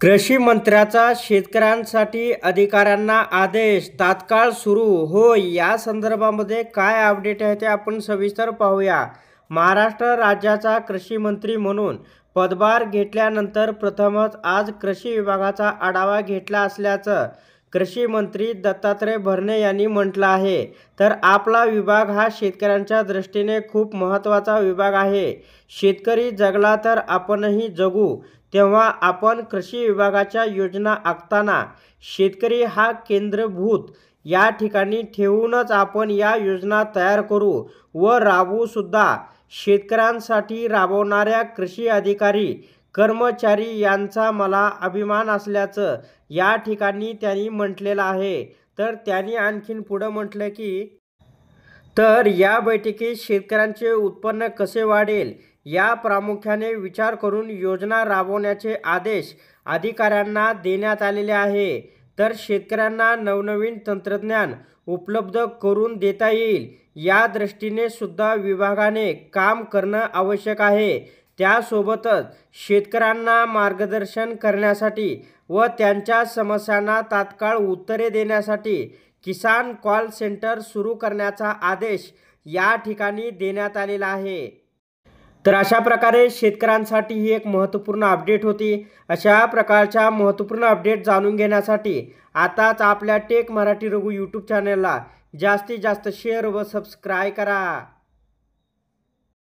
कृषी मंत्र्याचा शेतकऱ्यांसाठी अधिकाऱ्यांना आदेश तात्काळ सुरू होय. या संदर्भामध्ये काय अपडेट आहे ते आपण सविस्तर पाहूया. महाराष्ट्र राज्याचा कृषी मंत्री म्हणून पदभार घेतल्यानंतर प्रथमच आज कृषी विभागाचा आढावा घेतला असल्याचं कृषी मंत्री दत्तात्रय भरणे यांनी म्हटलं आहे. तर आपला विभाग हा शेतकऱ्यांच्या दृष्टीने खूप महत्त्वाचा विभाग आहे. शेतकरी जगला तर आपणही जगू. तेव्हा आपण कृषी विभागाच्या योजना आखताना शेतकरी हा केंद्रभूत या ठिकाणी ठेवूनच आपण या योजना तयार करू व राबवू सुद्धा. शेतकऱ्यांसाठी राबवणाऱ्या कृषी अधिकारी कर्मचारी यांचा मला अभिमान असल्याचं या ठिकाणी त्यांनी म्हटलेलं आहे. तर त्यांनी आणखीन पुढं म्हटलं की तर या बैठकीत शेतकऱ्यांचे उत्पन्न कसे वाढेल या प्रामुख्याने विचार करून योजना राबवण्याचे आदेश अधिकाऱ्यांना देण्यात आलेले आहे. तर शेतकऱ्यांना नवनवीन तंत्रज्ञान उपलब्ध करून देता येईल या दृष्टीने सुद्धा विभागाने काम करणं आवश्यक आहे. त्यासोबतच शेतकऱ्यांना मार्गदर्शन करण्यासाठी व त्यांच्या समस्यांना तात्काळ उत्तरे देण्यासाठी किसान कॉल सेंटर सुरू करण्याचा आदेश या ठिकाणी देण्यात आलेला आहे. तर अशा प्रकारे शेतकऱ्यांसाठी ही एक महत्त्वपूर्ण अपडेट होती. अशा प्रकारच्या महत्त्वपूर्ण अपडेट जाणून घेण्यासाठी आताच आपल्या टेक मराठी रघु यूट्यूब चॅनलला जास्तीत जास्त शेअर व सबस्क्राईब करा.